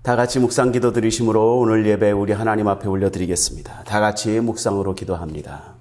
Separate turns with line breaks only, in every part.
다 같이 묵상 기도 드리심으로 오늘 예배 우리 하나님 앞에 올려드리겠습니다. 다 같이 묵상으로 기도합니다.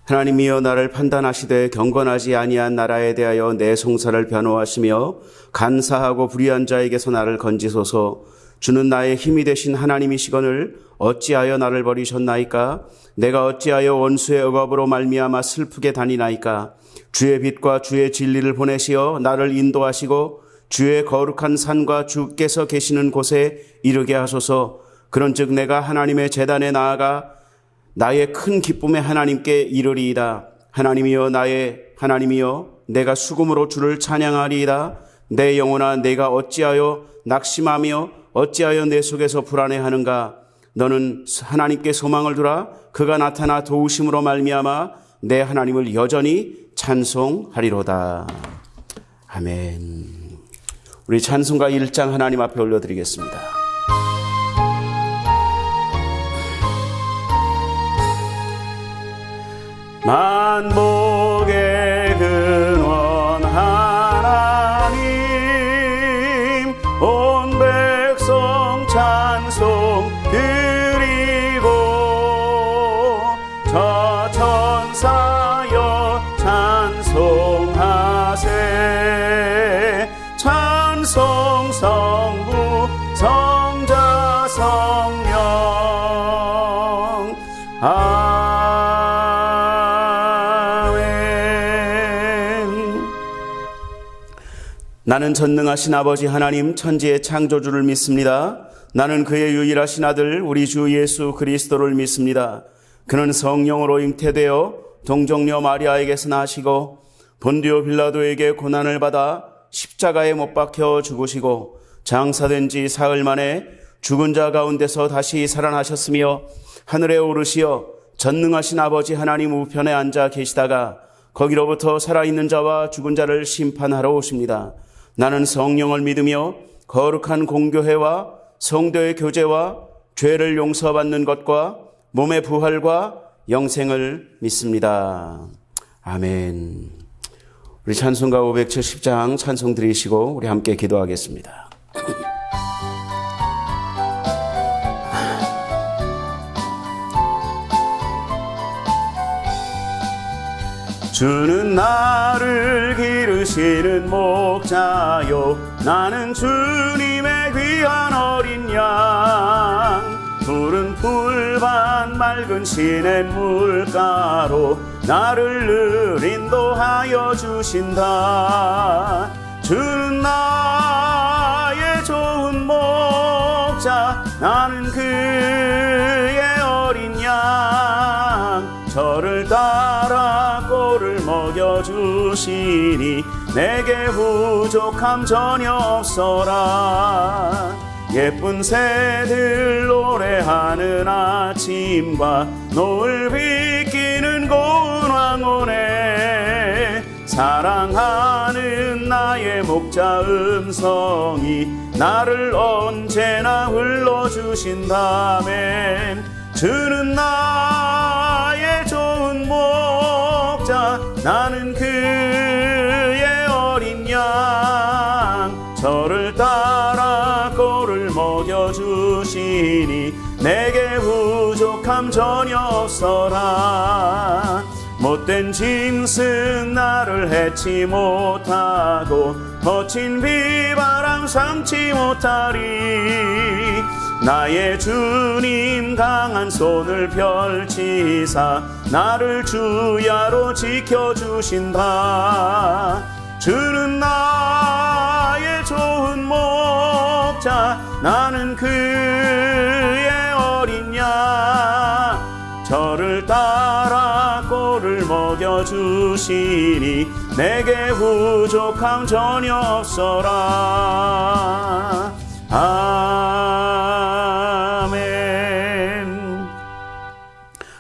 하나님이여 나를 판단하시되 경건하지 아니한 나라에 대하여 내 송사를 변호하시며 간사하고 불의한 자에게서 나를 건지소서. 주는 나의 힘이 되신 하나님이시거늘 어찌하여 나를 버리셨나이까? 내가 어찌하여 원수의 억압으로 말미암아 슬프게 다니나이까? 주의 빛과 주의 진리를 보내시어 나를 인도하시고 주의 거룩한 산과 주께서 계시는 곳에 이르게 하소서. 그런즉 내가 하나님의 제단에 나아가 나의 큰 기쁨의 하나님께 이르리이다. 하나님이여 나의 하나님이여 내가 수금으로 주를 찬양하리이다. 내 영혼아 내가 어찌하여 낙심하며 어찌하여 내 속에서 불안해하는가? 너는 하나님께 소망을 두라. 그가 나타나 도우심으로 말미암아 내 하나님을 여전히 찬송하리로다. 아멘. 우리 찬송가 1장 하나님 앞에 올려드리겠습니다. 만복의 근원 하나님 온 백성 찬송 드리고 저 천사여 찬송하세. 찬송 성부 성자 성령 나는 전능하신 아버지 하나님 천지의 창조주를 믿습니다. 나는 그의 유일하신 아들 우리 주 예수 그리스도를 믿습니다. 그는 성령으로 잉태되어 동정녀 마리아에게서 나시고 본디오 빌라도에게 고난을 받아 십자가에 못 박혀 죽으시고 장사된 지 사흘 만에 죽은 자 가운데서 다시 살아나셨으며 하늘에 오르시어 전능하신 아버지 하나님 우편에 앉아 계시다가 거기로부터 살아있는 자와 죽은 자를 심판하러 오십니다. 나는 성령을 믿으며 거룩한 공교회와 성도의 교제와 죄를 용서받는 것과 몸의 부활과 영생을 믿습니다. 아멘. 우리 찬송가 570장 찬송 드리시고 우리 함께 기도하겠습니다. 주는 나를 기르시는 목자요 나는 주님의 귀한 어린 양. 푸른 풀밭 맑은 시냇 물가로 나를 늘 인도하여 주신다. 주는 나의 좋은 목자 나는 그의 어린 양. 저를 따라 꼴을 먹여주시니 내게 부족함 전혀 없어라. 예쁜 새들 노래하는 아침과 노을 비끼는 고운 황혼에 사랑하는 나의 목자 음성이 나를 언제나 불러주신다면 주는 나의 좋은 목자 나는 그의 어린 양. 저를 따라 꼴을 먹여주시니 내게 부족함 전혀 없어라. 못된 짐승 나를 해치 못하고 거친 비바람 삼지 못하리. 나의 주님 강한 손을 펼치사 나를 주야로 지켜주신다. 주는 나의 좋은 목자 먹자. 나는 그의 어린 양 저를 따라 꼴을 먹여주시니 내게 부족함 전혀 없어라. 아멘.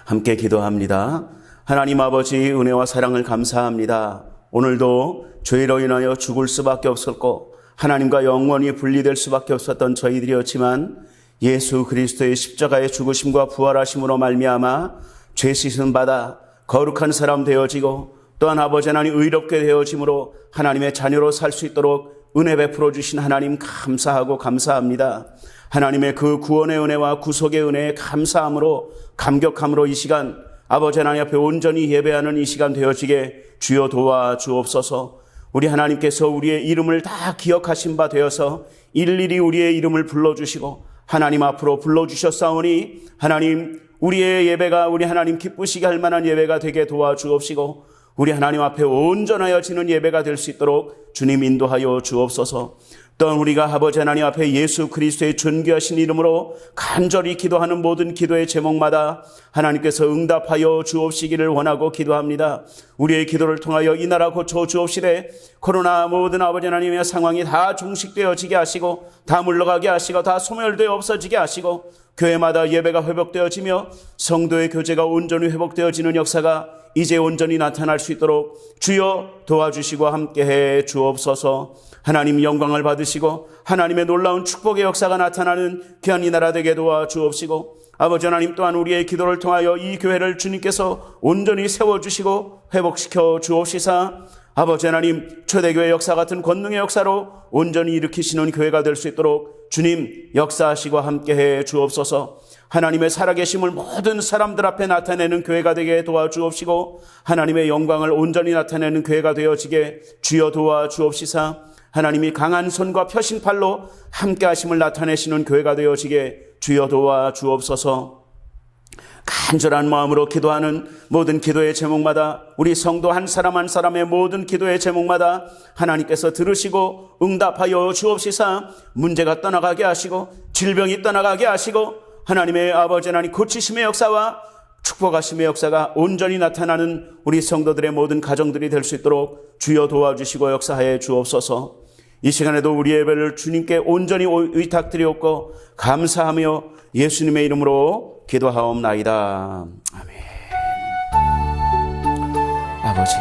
함께 기도합니다. 하나님 아버지, 은혜와 사랑을 감사합니다. 오늘도 죄로 인하여 죽을 수밖에 없었고 하나님과 영원히 분리될 수밖에 없었던 저희들이었지만 예수 그리스도의 십자가의 죽으심과 부활하심으로 말미암아 죄 씻음 받아 거룩한 사람 되어지고 또한 아버지 하나님 의롭게 되어짐으로 하나님의 자녀로 살 수 있도록 은혜 베풀어 주신 하나님 감사하고 감사합니다. 하나님의 그 구원의 은혜와 구속의 은혜에 감사함으로 감격함으로 이 시간 아버지 하나님 앞에 온전히 예배하는 이 시간 되어지게 주여 도와주옵소서. 우리 하나님께서 우리의 이름을 다 기억하신 바 되어서 일일이 우리의 이름을 불러주시고 하나님 앞으로 불러주셨사오니 하나님 우리의 예배가 우리 하나님 기쁘시게 할 만한 예배가 되게 도와주옵시고 우리 하나님 앞에 온전하여 지는 예배가 될 수 있도록 주님 인도하여 주옵소서. 또한 우리가 아버지 하나님 앞에 예수 그리스도의 존귀하신 이름으로 간절히 기도하는 모든 기도의 제목마다 하나님께서 응답하여 주옵시기를 원하고 기도합니다. 우리의 기도를 통하여 이 나라 고쳐 주옵시되 코로나 모든 아버지 하나님의 상황이 다 종식되어지게 하시고 다 물러가게 하시고 다 소멸되어 없어지게 하시고 교회마다 예배가 회복되어지며 성도의 교제가 온전히 회복되어지는 역사가 이제 온전히 나타날 수 있도록 주여 도와주시고 함께해 주옵소서. 하나님 영광을 받으시고 하나님의 놀라운 축복의 역사가 나타나는 귀한 이 나라 되게 도와주옵시고 아버지 하나님 또한 우리의 기도를 통하여 이 교회를 주님께서 온전히 세워주시고 회복시켜 주옵시사 아버지 하나님 초대교회 역사 같은 권능의 역사로 온전히 일으키시는 교회가 될 수 있도록 주님 역사하시고 함께해 주옵소서. 하나님의 살아계심을 모든 사람들 앞에 나타내는 교회가 되게 도와주옵시고 하나님의 영광을 온전히 나타내는 교회가 되어지게 주여 도와주옵시사 하나님이 강한 손과 펴신 팔로 함께하심을 나타내시는 교회가 되어지게 주여 도와주옵소서. 간절한 마음으로 기도하는 모든 기도의 제목마다 우리 성도 한 사람 한 사람의 모든 기도의 제목마다 하나님께서 들으시고 응답하여 주옵시사 문제가 떠나가게 하시고 질병이 떠나가게 하시고 하나님의 아버지 하나님 고치심의 역사와 축복하심의 역사가 온전히 나타나는 우리 성도들의 모든 가정들이 될 수 있도록 주여 도와주시고 역사하여 주옵소서. 이 시간에도 우리 예배를 주님께 온전히 의탁드리옵고 감사하며 예수님의 이름으로 기도하옵나이다. 아멘. 아버지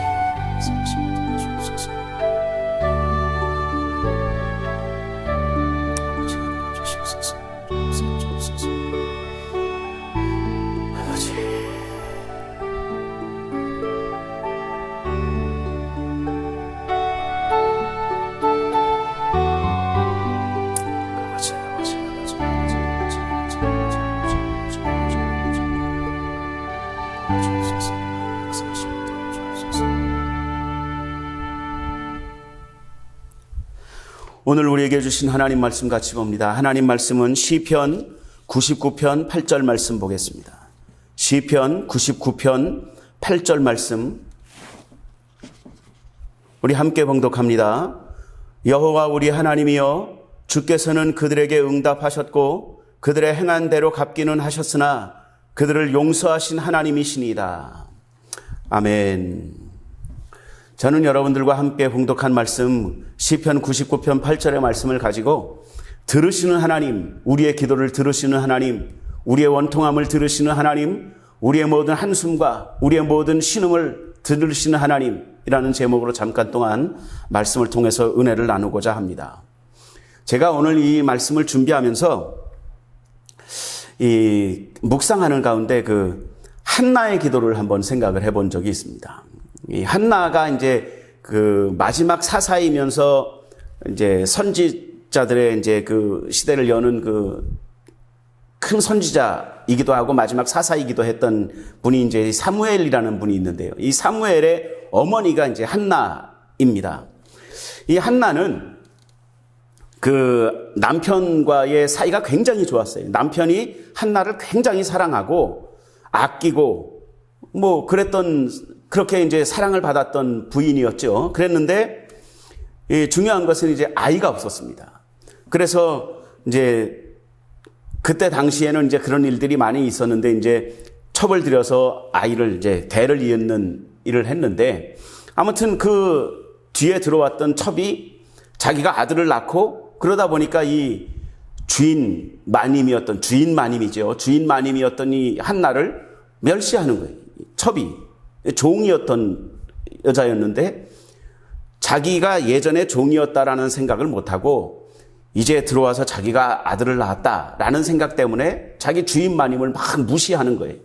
오늘 우리에게 주신 하나님 말씀 같이 봅니다. 하나님 말씀은 시편 99편 8절 말씀 보겠습니다. 시편 99편 8절 말씀 우리 함께 봉독합니다. 여호와 우리 하나님이여 주께서는 그들에게 응답하셨고 그들의 행한 대로 갚기는 하셨으나 그들을 용서하신 하나님이시니이다. 아멘. 저는 여러분들과 함께 봉독한 말씀 시편 99편 8절의 말씀을 가지고 들으시는 하나님, 우리의 기도를 들으시는 하나님, 우리의 원통함을 들으시는 하나님, 우리의 모든 한숨과 우리의 모든 신음을 들으시는 하나님이라는 제목으로 잠깐 동안 말씀을 통해서 은혜를 나누고자 합니다. 제가 오늘 이 말씀을 준비하면서 이 묵상하는 가운데 그 한나의 기도를 한번 생각을 해본 적이 있습니다. 이 한나가 이제 그 마지막 사사이면서 이제 선지자들의 이제 그 시대를 여는 그 큰 선지자이기도 하고 마지막 사사이기도 했던 분이 이제 사무엘이라는 분이 있는데요. 이 사무엘의 어머니가 이제 한나입니다. 이 한나는 그 남편과의 사이가 굉장히 좋았어요. 남편이 한나를 굉장히 사랑하고 아끼고 뭐 그렇게 이제 사랑을 받았던 부인이었죠. 그랬는데 중요한 것은 이제 아이가 없었습니다. 그래서 이제 그때 당시에는 이제 그런 일들이 많이 있었는데 이제 첩을 들여서 아이를 이제 대를 이은 일을 했는데 아무튼 그 뒤에 들어왔던 첩이 자기가 아들을 낳고 그러다 보니까 이 주인 마님이었던 이 한나를 멸시하는 거예요. 첩이 종이었던 여자였는데 자기가 예전에 종이었다라는 생각을 못하고 이제 들어와서 자기가 아들을 낳았다라는 생각 때문에 자기 주인 마님을 막 무시하는 거예요.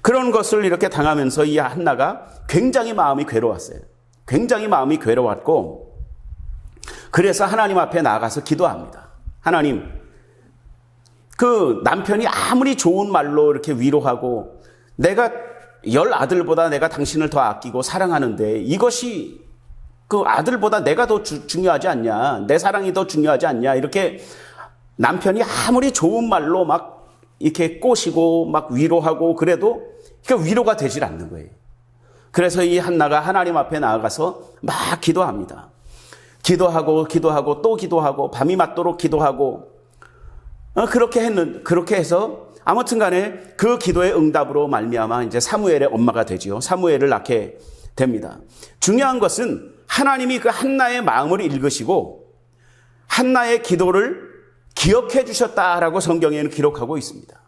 그런 것을 이렇게 당하면서 이 한나가 굉장히 마음이 괴로웠어요. 굉장히 마음이 괴로웠고 그래서 하나님 앞에 나아가서 기도합니다. 하나님, 그 남편이 아무리 좋은 말로 이렇게 위로하고 내가 10아들보다 내가 당신을 더 아끼고 사랑하는데 이것이 그 아들보다 내가 더 중요하지 않냐, 내 사랑이 더 중요하지 않냐, 이렇게 남편이 아무리 좋은 말로 막 이렇게 꼬시고 막 위로하고 그래도 그 위로가 되질 않는 거예요. 그래서 이 한나가 하나님 앞에 나아가서 막 기도합니다. 기도하고 또 기도하고 밤이 맞도록 기도하고 그렇게 해서 아무튼 간에 그 기도의 응답으로 말미암아 이제 사무엘의 엄마가 되지요. 사무엘을 낳게 됩니다. 중요한 것은 하나님이 그 한나의 마음을 읽으시고 한나의 기도를 기억해 주셨다라고 성경에는 기록하고 있습니다.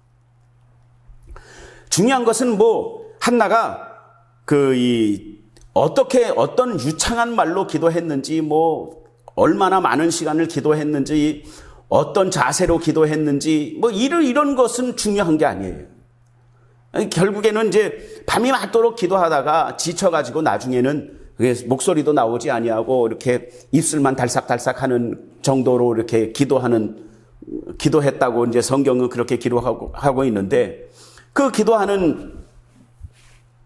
중요한 것은 한나가 어떤 유창한 말로 기도했는지, 얼마나 많은 시간을 기도했는지, 어떤 자세로 기도했는지, 이런 것은 중요한 게 아니에요. 결국에는 이제 밤이 맞도록 기도하다가 지쳐가지고 나중에는 목소리도 나오지 아니하고 이렇게 입술만 달싹달싹 하는 정도로 이렇게 기도했다고 이제 성경은 그렇게 기록하고 있는데 그 기도하는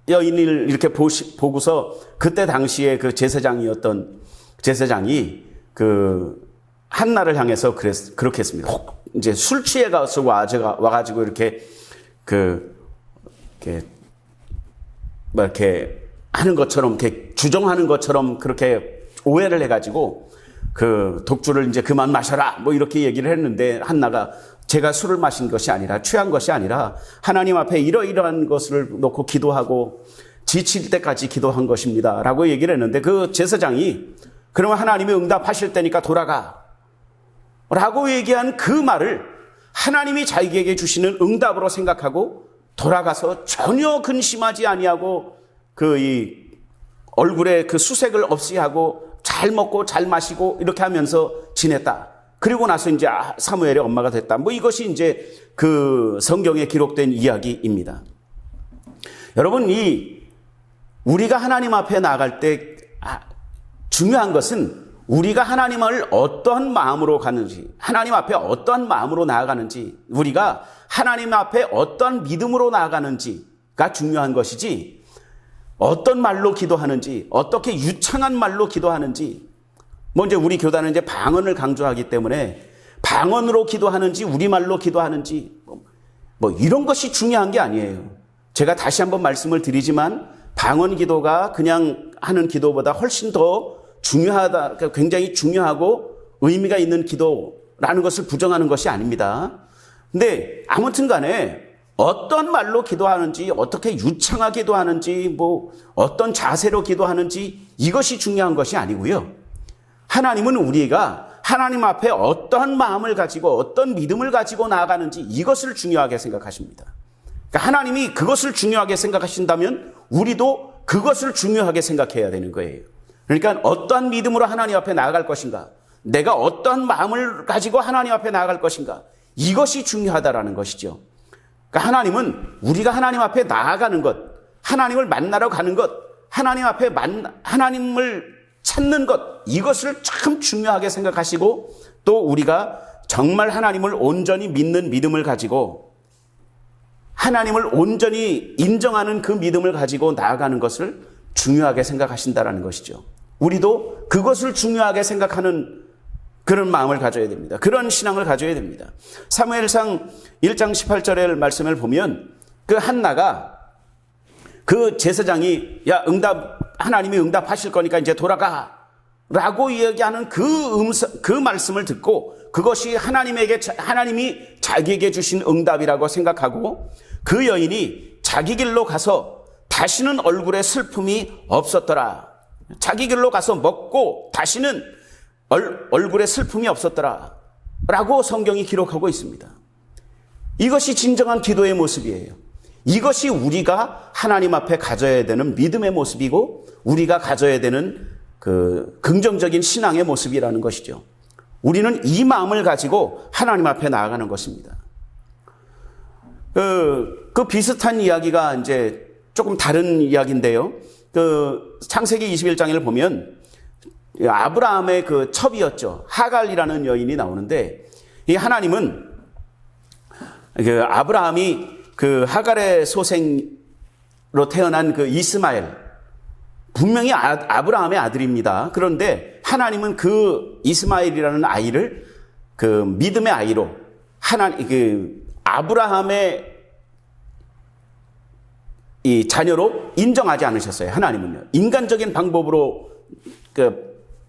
여인을 이렇게 보고서 그때 당시에 그 제사장이 그 한나를 향해서 그렇게 했습니다. 이제 술 취해 가서 와가지고 이렇게 이렇게 하는 것처럼, 이렇게 주정하는 것처럼 그렇게 오해를 해가지고 그 독주를 이제 그만 마셔라 이렇게 얘기를 했는데 한나가 제가 술을 마신 것이 아니라 취한 것이 아니라 하나님 앞에 이러이러한 것을 놓고 기도하고 지칠 때까지 기도한 것입니다 라고 얘기를 했는데 그 제사장이 그러면 하나님이 응답하실 때니까 돌아가 라고 얘기한 그 말을 하나님이 자기에게 주시는 응답으로 생각하고 돌아가서 전혀 근심하지 아니하고 이 얼굴에 그 수색을 없이 하고 잘 먹고 잘 마시고 이렇게 하면서 지냈다. 그리고 나서 이제 사무엘의 엄마가 됐다. 이것이 이제 그 성경에 기록된 이야기입니다. 여러분, 우리가 하나님 앞에 나아갈 때 중요한 것은 우리가 하나님을 어떠한 마음으로 가는지, 하나님 앞에 어떠한 마음으로 나아가는지, 우리가 하나님 앞에 어떠한 믿음으로 나아가는지가 중요한 것이지, 어떤 말로 기도하는지, 어떻게 유창한 말로 기도하는지, 이제 우리 교단은 이제 방언을 강조하기 때문에 방언으로 기도하는지, 우리말로 기도하는지, 이런 것이 중요한 게 아니에요. 제가 다시 한번 말씀을 드리지만, 방언 기도가 그냥 하는 기도보다 훨씬 더 중요하다, 굉장히 중요하고 의미가 있는 기도라는 것을 부정하는 것이 아닙니다. 근데 아무튼 간에 어떤 말로 기도하는지, 어떻게 유창하게 기도하는지, 어떤 자세로 기도하는지 이것이 중요한 것이 아니고요. 하나님은 우리가 하나님 앞에 어떠한 마음을 가지고 어떤 믿음을 가지고 나아가는지 이것을 중요하게 생각하십니다. 그러니까 하나님이 그것을 중요하게 생각하신다면 우리도 그것을 중요하게 생각해야 되는 거예요. 그러니까 어떠한 믿음으로 하나님 앞에 나아갈 것인가, 내가 어떠한 마음을 가지고 하나님 앞에 나아갈 것인가, 이것이 중요하다라는 것이죠. 그러니까 하나님은 우리가 하나님 앞에 나아가는 것, 하나님을 만나러 가는 것, 하나님 앞에 하나님을 찾는 것, 이것을 참 중요하게 생각하시고 또 우리가 정말 하나님을 온전히 믿는 믿음을 가지고 하나님을 온전히 인정하는 그 믿음을 가지고 나아가는 것을 중요하게 생각하신다라는 것이죠. 우리도 그것을 중요하게 생각하는 그런 마음을 가져야 됩니다. 그런 신앙을 가져야 됩니다. 사무엘상 1장 18절의 말씀을 보면 그 한나가 그 제사장이 하나님이 응답하실 거니까 이제 돌아가 라고 이야기하는 그 말씀을 듣고 그것이 하나님이 자기에게 주신 응답이라고 생각하고 그 여인이 자기 길로 가서 다시는 얼굴에 슬픔이 없었더라. 자기 길로 가서 먹고 다시는 얼굴에 슬픔이 없었더라 라고 성경이 기록하고 있습니다. 이것이 진정한 기도의 모습이에요. 이것이 우리가 하나님 앞에 가져야 되는 믿음의 모습이고 우리가 가져야 되는 그 긍정적인 신앙의 모습이라는 것이죠. 우리는 이 마음을 가지고 하나님 앞에 나아가는 것입니다. 그 비슷한 이야기가 이제 조금 다른 이야기인데요. 그 창세기 21장을 보면 아브라함의 그 첩이었죠. 하갈이라는 여인이 나오는데 이 하나님은 그 아브라함이 그 하갈의 소생로 태어난 그 이스마엘 분명히 아브라함의 아들입니다. 그런데 하나님은 그 이스마엘이라는 아이를 그 믿음의 아이로 아브라함의 이 자녀로 인정하지 않으셨어요. 하나님은요. 인간적인 방법으로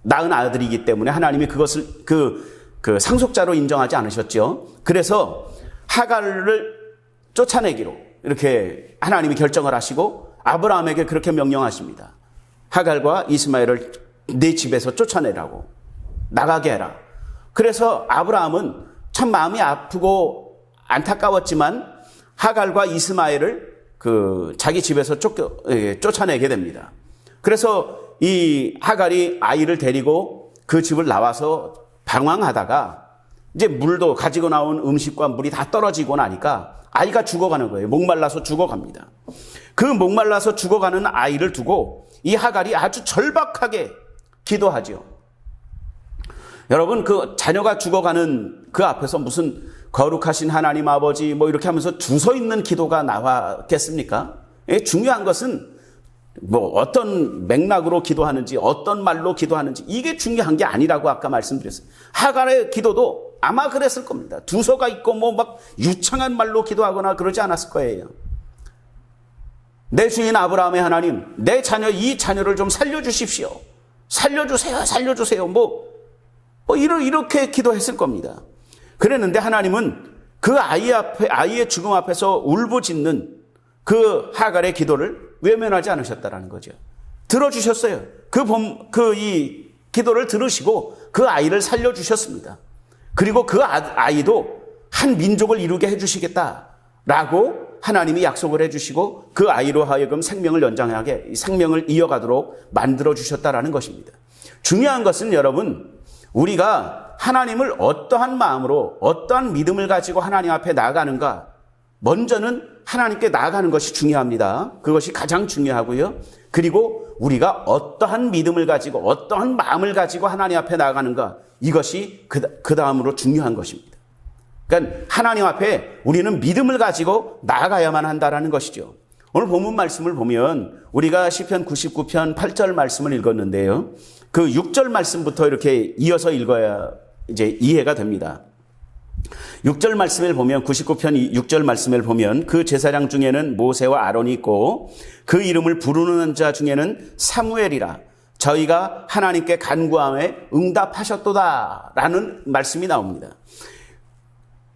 낳은 아들이기 때문에 하나님이 그것을 그 상속자로 인정하지 않으셨죠. 그래서 하갈을 쫓아내기로 이렇게 하나님이 결정을 하시고 아브라함에게 그렇게 명령하십니다. 하갈과 이스마엘을 내 집에서 쫓아내라고, 나가게 해라. 그래서 아브라함은 참 마음이 아프고 안타까웠지만 하갈과 이스마엘을 자기 집에서 쫓아내게 됩니다. 그래서 이 하갈이 아이를 데리고 그 집을 나와서 방황하다가 이제 물도 가지고 나온 음식과 물이 다 떨어지고 나니까 아이가 죽어가는 거예요. 목말라서 죽어갑니다. 그 목말라서 죽어가는 아이를 두고 이 하갈이 아주 절박하게 기도하죠. 여러분, 그 자녀가 죽어가는 그 앞에서 무슨 거룩하신 하나님 아버지 뭐 이렇게 하면서 주서 있는 기도가 나왔겠습니까? 중요한 것은 뭐 어떤 맥락으로 기도하는지 어떤 말로 기도하는지 이게 중요한 게 아니라고 아까 말씀드렸어요. 하갈의 기도도 아마 그랬을 겁니다. 두서가 있고 뭐 막 유창한 말로 기도하거나 그러지 않았을 거예요. 내 주인 아브라함의 하나님, 내 자녀 이 자녀를 좀 살려주십시오. 살려주세요. 뭐 이렇게 기도했을 겁니다. 그랬는데 하나님은 그 아이의 죽음 앞에서 울부짖는 그 하갈의 기도를 외면하지 않으셨다라는 거죠. 들어주셨어요. 이 기도를 들으시고 그 아이를 살려주셨습니다. 그리고 그 아이도 한 민족을 이루게 해주시겠다라고 하나님이 약속을 해주시고 그 아이로 하여금 생명을 이어가도록 만들어주셨다라는 것입니다. 중요한 것은 여러분, 우리가 하나님을 어떠한 마음으로 어떠한 믿음을 가지고 하나님 앞에 나아가는가, 먼저는 하나님께 나아가는 것이 중요합니다. 그것이 가장 중요하고요. 그리고 우리가 어떠한 믿음을 가지고 어떠한 마음을 가지고 하나님 앞에 나아가는가, 이것이 그 다음으로 중요한 것입니다. 그러니까 하나님 앞에 우리는 믿음을 가지고 나아가야만 한다라는 것이죠. 오늘 본문 말씀을 보면 우리가 시편 99편 8절 말씀을 읽었는데요. 그 6절 말씀부터 이렇게 이어서 읽어야 이제 이해가 됩니다. 6절 말씀을 보면 99편 6절 말씀을 보면 그 제사장 중에는 모세와 아론이 있고 그 이름을 부르는 자 중에는 사무엘이라 저희가 하나님께 간구함에 응답하셨도다 라는 말씀이 나옵니다.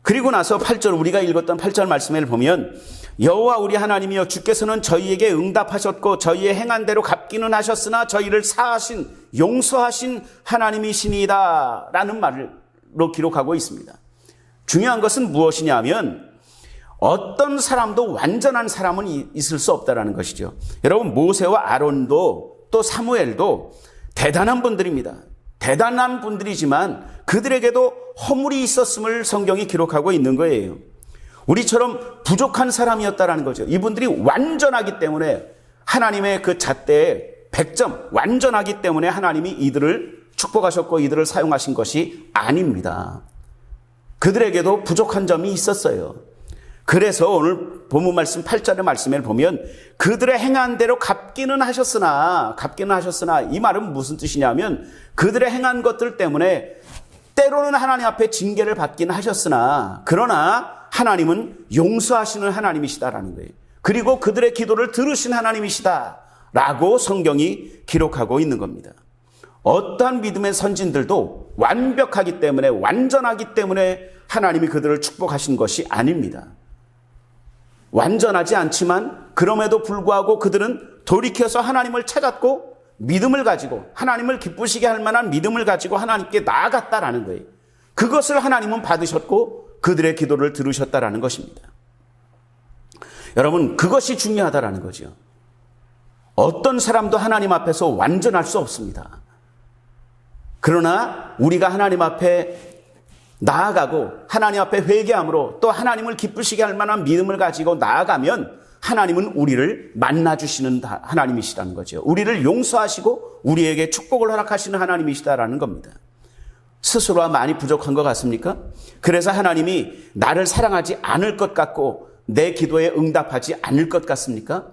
그리고 나서 8절, 우리가 읽었던 8절 말씀을 보면 여호와 우리 하나님이여 주께서는 저희에게 응답하셨고 저희의 행한 대로 갚기는 하셨으나 저희를 사하신 용서하신 하나님이시니이다 라는 말로 기록하고 있습니다. 중요한 것은 무엇이냐 하면 어떤 사람도 완전한 사람은 있을 수 없다라는 것이죠. 여러분, 모세와 아론도 또 사무엘도 대단한 분들입니다. 대단한 분들이지만 그들에게도 허물이 있었음을 성경이 기록하고 있는 거예요. 우리처럼 부족한 사람이었다라는 거죠. 이분들이 완전하기 때문에 하나님의 그 잣대에 100점 완전하기 때문에 하나님이 이들을 축복하셨고 이들을 사용하신 것이 아닙니다. 그들에게도 부족한 점이 있었어요. 그래서 오늘 본문 말씀 8절의 말씀을 보면 그들의 행한 대로 갚기는 하셨으나 이 말은 무슨 뜻이냐면 그들의 행한 것들 때문에 때로는 하나님 앞에 징계를 받기는 하셨으나 그러나 하나님은 용서하시는 하나님이시다라는 거예요. 그리고 그들의 기도를 들으신 하나님이시다라고 성경이 기록하고 있는 겁니다. 어떠한 믿음의 선진들도 완벽하기 때문에, 완전하기 때문에 하나님이 그들을 축복하신 것이 아닙니다. 완전하지 않지만 그럼에도 불구하고 그들은 돌이켜서 하나님을 찾았고 믿음을 가지고, 하나님을 기쁘시게 할 만한 믿음을 가지고 하나님께 나아갔다라는 거예요. 그것을 하나님은 받으셨고 그들의 기도를 들으셨다라는 것입니다. 여러분, 그것이 중요하다라는 거죠. 어떤 사람도 하나님 앞에서 완전할 수 없습니다. 그러나 우리가 하나님 앞에 나아가고 하나님 앞에 회개함으로 또 하나님을 기쁘시게 할 만한 믿음을 가지고 나아가면 하나님은 우리를 만나주시는 하나님이시라는 거죠. 우리를 용서하시고 우리에게 축복을 허락하시는 하나님이시다라는 겁니다. 스스로가 많이 부족한 것 같습니까? 그래서 하나님이 나를 사랑하지 않을 것 같고 내 기도에 응답하지 않을 것 같습니까?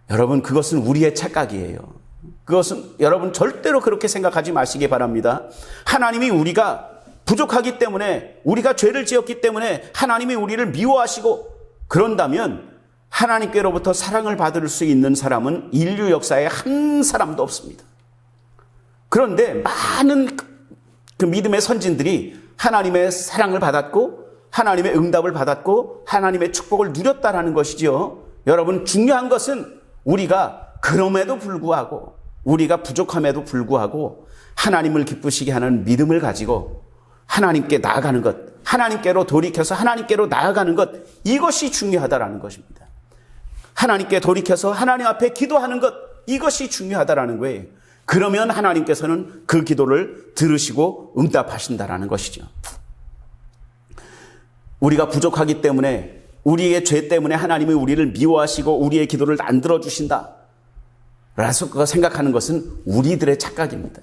여러분, 그것은 우리의 착각이에요. 그것은 여러분 절대로 그렇게 생각하지 마시기 바랍니다. 하나님이 우리가 부족하기 때문에, 우리가 죄를 지었기 때문에 하나님이 우리를 미워하시고 그런다면 하나님께로부터 사랑을 받을 수 있는 사람은 인류 역사에 한 사람도 없습니다. 그런데 많은 그 믿음의 선진들이 하나님의 사랑을 받았고 하나님의 응답을 받았고 하나님의 축복을 누렸다라는 것이죠. 여러분, 중요한 것은 우리가 그럼에도 불구하고, 우리가 부족함에도 불구하고 하나님을 기쁘시게 하는 믿음을 가지고 하나님께 나아가는 것, 하나님께로 돌이켜서 하나님께로 나아가는 것, 이것이 중요하다라는 것입니다. 하나님께 돌이켜서 하나님 앞에 기도하는 것, 이것이 중요하다라는 거예요. 그러면 하나님께서는 그 기도를 들으시고 응답하신다라는 것이죠. 우리가 부족하기 때문에, 우리의 죄 때문에 하나님이 우리를 미워하시고 우리의 기도를 안 들어주신다 라고 생각하는 것은 우리들의 착각입니다.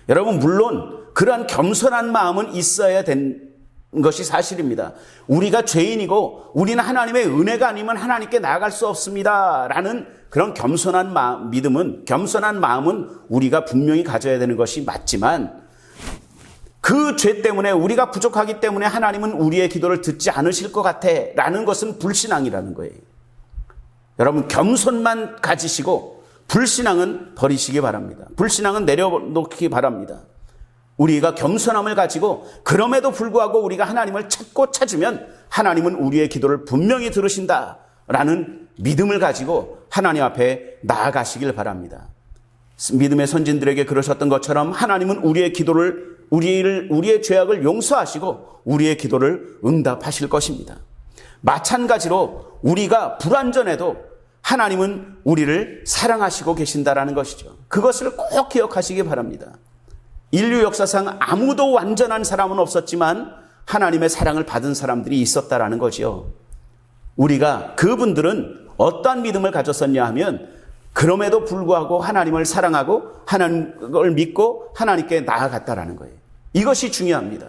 여러분, 물론 그러한 겸손한 마음은 있어야 되는 것이 사실입니다. 우리가 죄인이고 우리는 하나님의 은혜가 아니면 하나님께 나아갈 수 없습니다 라는 그런 겸손한 믿음은, 겸손한 마음은 우리가 분명히 가져야 되는 것이 맞지만, 그 죄 때문에, 우리가 부족하기 때문에 하나님은 우리의 기도를 듣지 않으실 것 같아 라는 것은 불신앙이라는 거예요. 여러분, 겸손만 가지시고 불신앙은 버리시기 바랍니다. 불신앙은 내려놓기 바랍니다. 우리가 겸손함을 가지고 그럼에도 불구하고 우리가 하나님을 찾고 찾으면 하나님은 우리의 기도를 분명히 들으신다라는 믿음을 가지고 하나님 앞에 나아가시길 바랍니다. 믿음의 선진들에게 그러셨던 것처럼 하나님은 우리의 기도를, 우리의 죄악을 용서하시고 우리의 기도를 응답하실 것입니다. 마찬가지로 우리가 불완전해도 하나님은 우리를 사랑하시고 계신다라는 것이죠. 그것을 꼭 기억하시기 바랍니다. 인류 역사상 아무도 완전한 사람은 없었지만 하나님의 사랑을 받은 사람들이 있었다라는 거지요. 우리가, 그분들은 어떠한 믿음을 가졌었냐 하면 그럼에도 불구하고 하나님을 사랑하고 하나님을 믿고 하나님께 나아갔다라는 거예요. 이것이 중요합니다.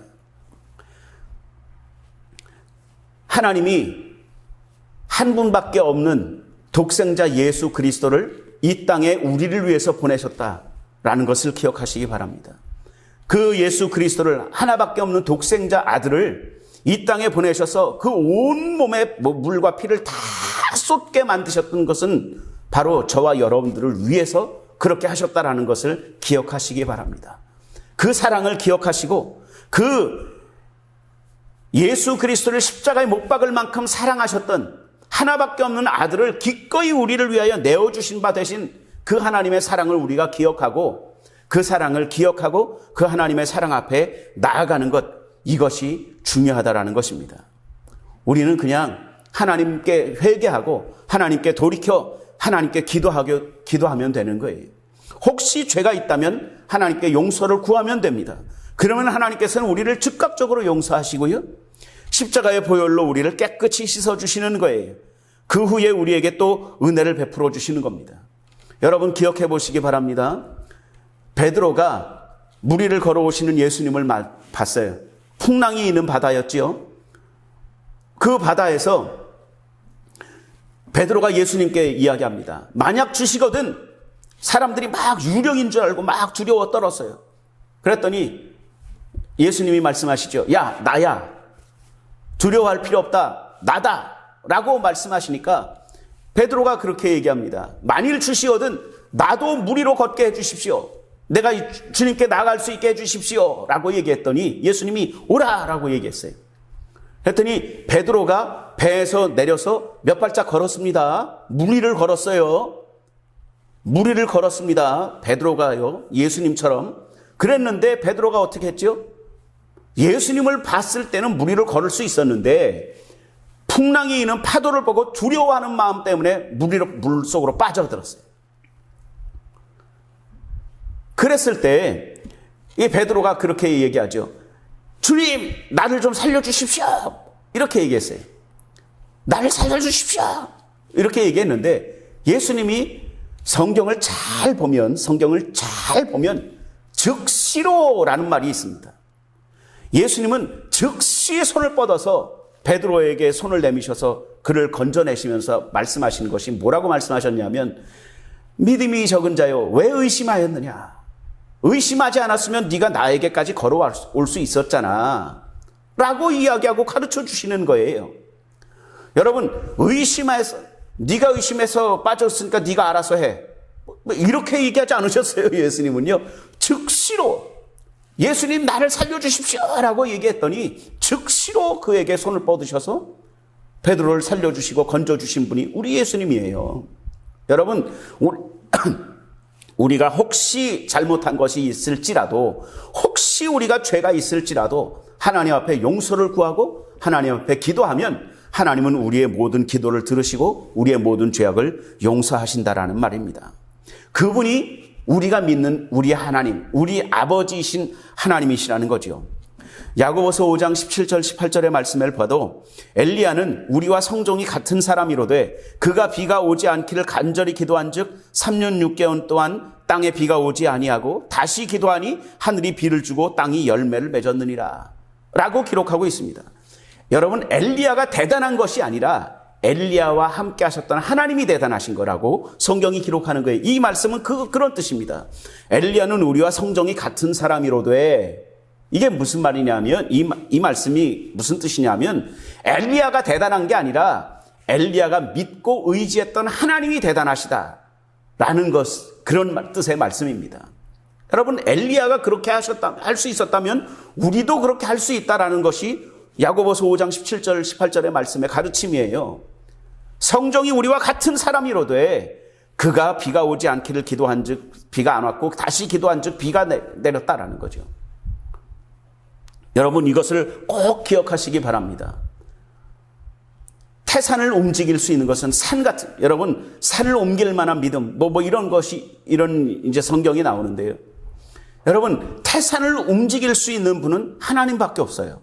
하나님이 한 분밖에 없는 독생자 예수 그리스도를 이 땅에 우리를 위해서 보내셨다라는 것을 기억하시기 바랍니다. 그 예수 그리스도를, 하나밖에 없는 독생자 아들을 이 땅에 보내셔서 그 온몸에 물과 피를 다 쏟게 만드셨던 것은 바로 저와 여러분들을 위해서 그렇게 하셨다라는 것을 기억하시기 바랍니다. 그 사랑을 기억하시고 그 예수 그리스도를 십자가에 못 박을 만큼 사랑하셨던 하나밖에 없는 아들을 기꺼이 우리를 위하여 내어주신 바 되신 그 하나님의 사랑을 우리가 기억하고, 그 사랑을 기억하고 그 하나님의 사랑 앞에 나아가는 것, 이것이 중요하다라는 것입니다. 우리는 그냥 하나님께 회개하고 하나님께 돌이켜 하나님께 기도하면 되는 거예요. 혹시 죄가 있다면 하나님께 용서를 구하면 됩니다. 그러면 하나님께서는 우리를 즉각적으로 용서하시고요, 십자가의 보혈로 우리를 깨끗이 씻어주시는 거예요. 그 후에 우리에게 또 은혜를 베풀어 주시는 겁니다. 여러분, 기억해 보시기 바랍니다. 베드로가 물 위를 걸어오시는 예수님을 봤어요. 풍랑이 있는 바다였지요. 그 바다에서 베드로가 예수님께 이야기합니다. 만약 주시거든, 사람들이 막 유령인 줄 알고 막 두려워 떨었어요. 그랬더니 예수님이 말씀하시죠. 야, 나야. 두려워할 필요 없다. 나다. 라고 말씀하시니까 베드로가 그렇게 얘기합니다. 만일 주시거든 나도 물 위로 걷게 해 주십시오. 내가 주님께 나아갈 수 있게 해주십시오 라고 얘기했더니 예수님이 오라 라고 얘기했어요. 했더니 베드로가 배에서 내려서 몇 발짝 걸었습니다. 무리를 걸었어요. 무리를 걸었습니다. 베드로가요. 예수님처럼. 그랬는데 베드로가 어떻게 했죠? 예수님을 봤을 때는 무리를 걸을 수 있었는데 풍랑이 있는 파도를 보고 두려워하는 마음 때문에 물 속으로 빠져들었어요. 그랬을 때 이 베드로가 그렇게 얘기하죠. 주님, 나를 좀 살려주십시오. 이렇게 얘기했어요. 나를 살려주십시오. 이렇게 얘기했는데 예수님이 성경을 잘 보면 즉시로라는 말이 있습니다. 예수님은 즉시 손을 뻗어서 베드로에게 손을 내미셔서 그를 건져내시면서 말씀하시는 것이 뭐라고 말씀하셨냐면 믿음이 적은 자여 왜 의심하였느냐. 의심하지 않았으면 네가 나에게까지 걸어올 수 있었잖아 라고 이야기하고 가르쳐 주시는 거예요. 여러분, 네가 의심해서 빠졌으니까 네가 알아서 해, 이렇게 얘기하지 않으셨어요. 예수님은요, 즉시로 예수님 나를 살려주십시오 라고 얘기했더니 즉시로 그에게 손을 뻗으셔서 베드로를 살려주시고 건져주신 분이 우리 예수님이에요. 여러분, 우리가 혹시 잘못한 것이 있을지라도, 혹시 우리가 죄가 있을지라도 하나님 앞에 용서를 구하고 하나님 앞에 기도하면 하나님은 우리의 모든 기도를 들으시고 우리의 모든 죄악을 용서하신다라는 말입니다. 그분이 우리가 믿는 우리 하나님, 우리 아버지이신 하나님이시라는 거죠. 야고보서 5장 17절 18절의 말씀을 봐도 엘리야는 우리와 성종이 같은 사람이로되 그가 비가 오지 않기를 간절히 기도한즉 3년 6개월 동안 땅에 비가 오지 아니하고 다시 기도하니 하늘이 비를 주고 땅이 열매를 맺었느니라 라고 기록하고 있습니다. 여러분, 엘리야가 대단한 것이 아니라 엘리야와 함께 하셨던 하나님이 대단하신 거라고 성경이 기록하는 거예요. 이 말씀은 그런 뜻입니다. 엘리야는 우리와 성종이 같은 사람이로되, 이게 무슨 말이냐면, 이 말씀이 무슨 뜻이냐면 엘리야가 대단한 게 아니라 엘리야가 믿고 의지했던 하나님이 대단하시다라는 그런 뜻의 말씀입니다. 여러분, 엘리야가 그렇게 할 수 있었다면 우리도 그렇게 할 수 있다라는 것이 야고보서 5장 17절 18절의 말씀의 가르침이에요. 성종이 우리와 같은 사람이로되 그가 비가 오지 않기를 기도한즉 비가 안 왔고 다시 기도한즉 비가 내렸다라는 거죠. 여러분, 이것을 꼭 기억하시기 바랍니다. 태산을 움직일 수 있는 것은 여러분, 산을 옮길 만한 믿음, 이런 이제 성경이 나오는데요. 여러분, 태산을 움직일 수 있는 분은 하나님밖에 없어요.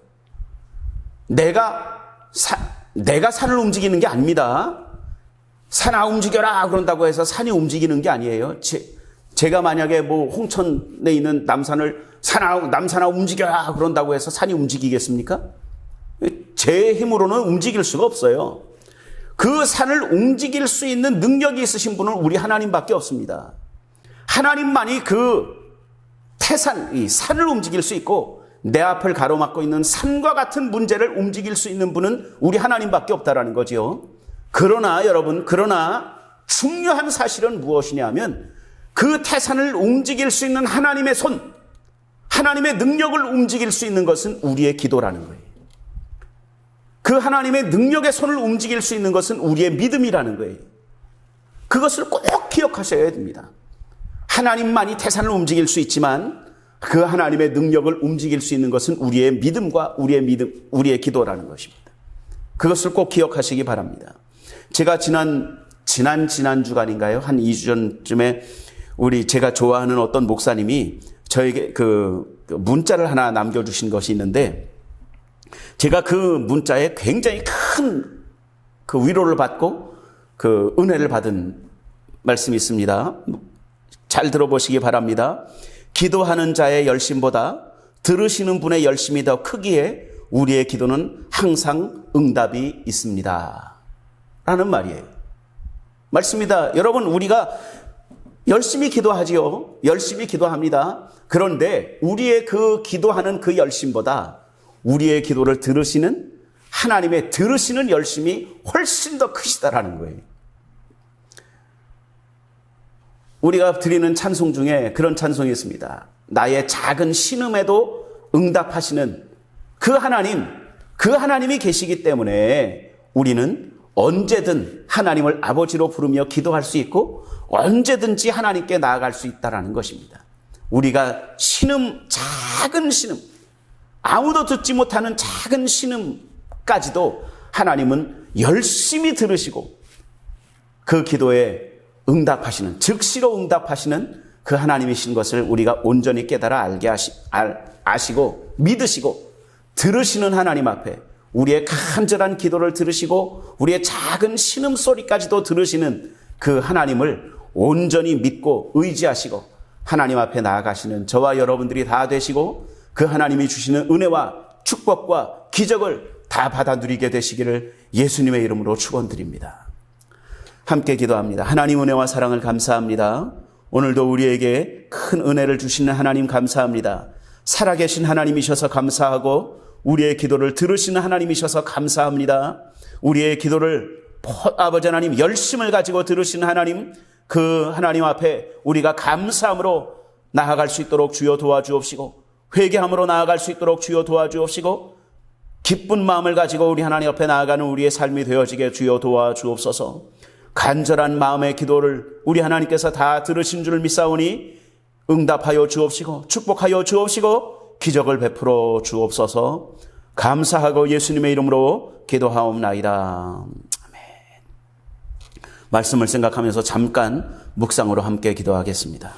내가 산을 움직이는 게 아닙니다. 산아 움직여라 그런다고 해서 산이 움직이는 게 아니에요. 제가 만약에 홍천에 있는 남산아 움직여라 그런다고 해서 산이 움직이겠습니까? 제 힘으로는 움직일 수가 없어요. 그 산을 움직일 수 있는 능력이 있으신 분은 우리 하나님밖에 없습니다. 하나님만이 이 산을 움직일 수 있고 내 앞을 가로막고 있는 산과 같은 문제를 움직일 수 있는 분은 우리 하나님밖에 없다라는 거죠. 그러나 여러분, 중요한 사실은 무엇이냐면 그 태산을 움직일 수 있는 하나님의 손, 하나님의 능력을 움직일 수 있는 것은 우리의 기도라는 거예요. 그 하나님의 능력의 손을 움직일 수 있는 것은 우리의 믿음이라는 거예요. 그것을 꼭 기억하셔야 됩니다. 하나님만이 태산을 움직일 수 있지만 그 하나님의 능력을 움직일 수 있는 것은 우리의 믿음과 우리의 기도라는 것입니다. 그것을 꼭 기억하시기 바랍니다. 제가 지난 주간인가요? 한 2주 전쯤에 제가 좋아하는 어떤 목사님이 저에게 그 문자를 하나 남겨주신 것이 있는데, 제가 그 문자에 굉장히 큰 그 위로를 받고 그 은혜를 받은 말씀이 있습니다. 잘 들어보시기 바랍니다. 기도하는 자의 열심보다 들으시는 분의 열심이 더 크기에 우리의 기도는 항상 응답이 있습니다 라는 말이에요. 말씀입니다. 여러분, 우리가 열심히 기도하지요. 열심히 기도합니다. 그런데 우리의 그 기도하는 그 열심보다 우리의 기도를 들으시는 하나님의 들으시는 열심이 훨씬 더 크시다라는 거예요. 우리가 드리는 찬송 중에 그런 찬송이 있습니다. 나의 작은 신음에도 응답하시는 그 하나님이 계시기 때문에 우리는 언제든 하나님을 아버지로 부르며 기도할 수 있고 언제든지 하나님께 나아갈 수 있다는 것입니다. 우리가 작은 신음, 아무도 듣지 못하는 작은 신음까지도 하나님은 열심히 들으시고 그 기도에 응답하시는, 즉시로 응답하시는 그 하나님이신 것을 우리가 온전히 깨달아 아시고 믿으시고 들으시는 하나님 앞에 우리의 간절한 기도를 들으시고 우리의 작은 신음소리까지도 들으시는 그 하나님을 온전히 믿고 의지하시고 하나님 앞에 나아가시는 저와 여러분들이 다 되시고 그 하나님이 주시는 은혜와 축복과 기적을 다 받아 누리게 되시기를 예수님의 이름으로 축원드립니다. 함께 기도합니다. 하나님 은혜와 사랑을 감사합니다. 오늘도 우리에게 큰 은혜를 주시는 하나님 감사합니다. 살아계신 하나님이셔서 감사하고 우리의 기도를 들으시는 하나님이셔서 감사합니다. 우리의 기도를 아버지 하나님 열심을 가지고 들으시는 하나님, 그 하나님 앞에 우리가 감사함으로 나아갈 수 있도록 주여 도와주옵시고 회개함으로 나아갈 수 있도록 주여 도와주옵시고 기쁜 마음을 가지고 우리 하나님 앞에 나아가는 우리의 삶이 되어지게 주여 도와주옵소서. 간절한 마음의 기도를 우리 하나님께서 다 들으신 줄을 믿사오니 응답하여 주옵시고 축복하여 주옵시고 기적을 베풀어 주옵소서. 감사하고 예수님의 이름으로 기도하옵나이다. 아멘. 말씀을 생각하면서 잠깐 묵상으로 함께 기도하겠습니다.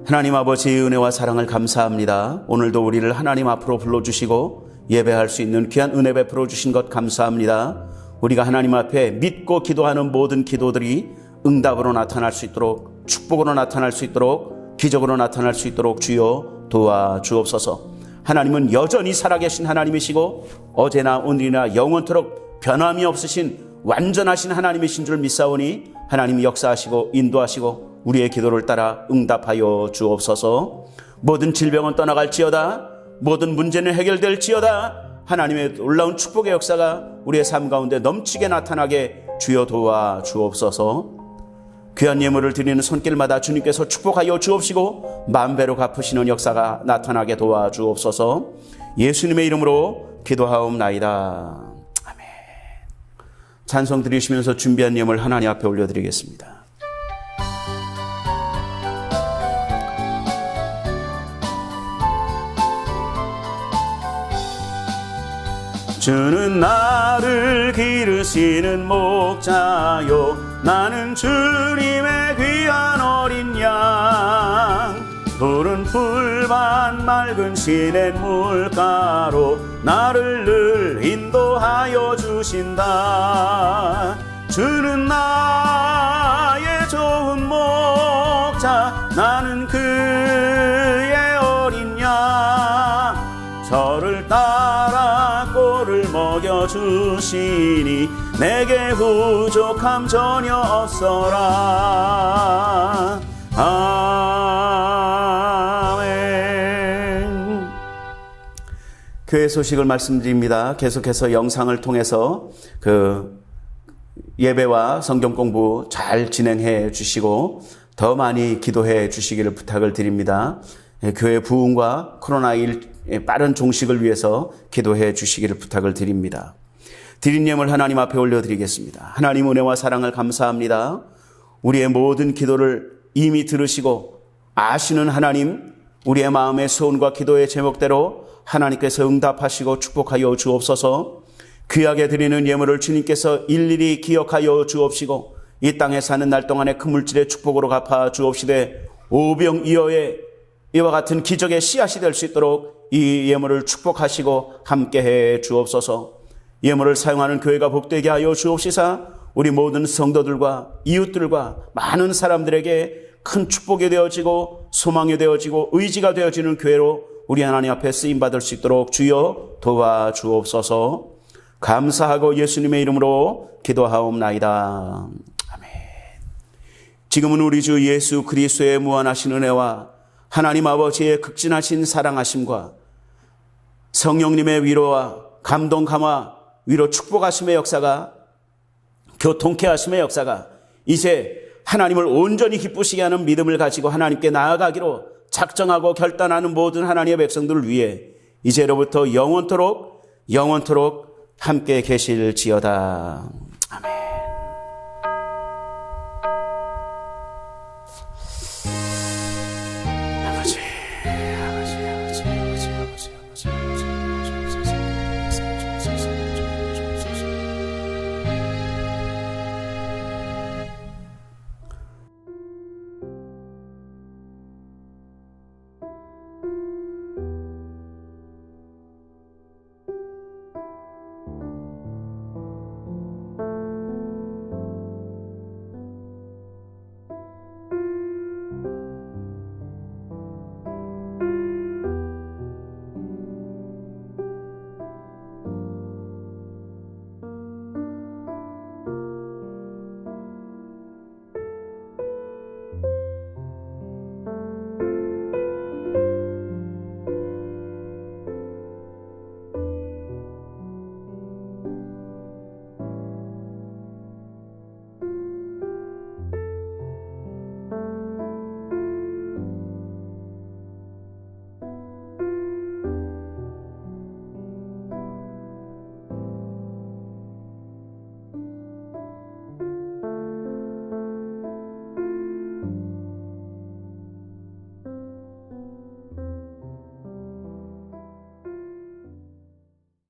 하나님 아버지의 은혜와 사랑을 감사합니다. 오늘도 우리를 하나님 앞으로 불러주시고 예배할 수 있는 귀한 은혜 베풀어 주신 것 감사합니다. 우리가 하나님 앞에 믿고 기도하는 모든 기도들이 응답으로 나타날 수 있도록, 축복으로 나타날 수 있도록 기적으로 나타날 수 있도록 주여 도와주옵소서. 하나님은 여전히 살아계신 하나님이시고 어제나 오늘이나 영원토록 변함이 없으신 완전하신 하나님이신 줄 믿사오니 하나님이 역사하시고 인도하시고 우리의 기도를 따라 응답하여 주옵소서. 모든 질병은 떠나갈지어다, 모든 문제는 해결될지어다, 하나님의 놀라운 축복의 역사가 우리의 삶 가운데 넘치게 나타나게 주여 도와주옵소서. 귀한 예물을 드리는 손길마다 주님께서 축복하여 주옵시고 만배로 갚으시는 역사가 나타나게 도와주옵소서. 예수님의 이름으로 기도하옵나이다. 아멘. 찬송 드리시면서 준비한 예물 하나님 앞에 올려드리겠습니다. 주는 나를 기르시는 목자요, 나는 주님의 귀한 어린 양. 푸른 풀밭 맑은 시냇 물가로 나를 늘 인도하여 주신다. 주는 나의 좋은 목자, 나는 그의 어린 양. 저를 따라 꼴을 먹여주시니 내게 부족함 전혀 없어라. 아멘. 교회 소식을 말씀드립니다. 계속해서 영상을 통해서 예배와 성경 공부 잘 진행해 주시고 더 많이 기도해 주시기를 부탁을 드립니다. 교회 부흥과 코로나19 빠른 종식을 위해서 기도해 주시기를 부탁을 드립니다. 드린 예물 하나님 앞에 올려드리겠습니다. 하나님 은혜와 사랑을 감사합니다. 우리의 모든 기도를 이미 들으시고 아시는 하나님, 우리의 마음의 소원과 기도의 제목대로 하나님께서 응답하시고 축복하여 주옵소서. 귀하게 드리는 예물을 주님께서 일일이 기억하여 주옵시고 이 땅에 사는 날 동안에 그 물질의 축복으로 갚아 주옵시되 오병이어의 이와 같은 기적의 씨앗이 될 수 있도록 이 예물을 축복하시고 함께해 주옵소서. 예물을 사용하는 교회가 복되게 하여 주옵시사 우리 모든 성도들과 이웃들과 많은 사람들에게 큰 축복이 되어지고 소망이 되어지고 의지가 되어지는 교회로 우리 하나님 앞에 쓰임받을 수 있도록 주여 도와주옵소서. 감사하고 예수님의 이름으로 기도하옵나이다. 아멘. 지금은 우리 주 예수 그리스도의 무한하신 은혜와 하나님 아버지의 극진하신 사랑하심과 성령님의 위로와 감동 감화 위로 축복하심의 역사가, 교통케 하심의 역사가 이제 하나님을 온전히 기쁘시게 하는 믿음을 가지고 하나님께 나아가기로 작정하고 결단하는 모든 하나님의 백성들을 위해 이제로부터 영원토록 함께 계실지어다. 아멘.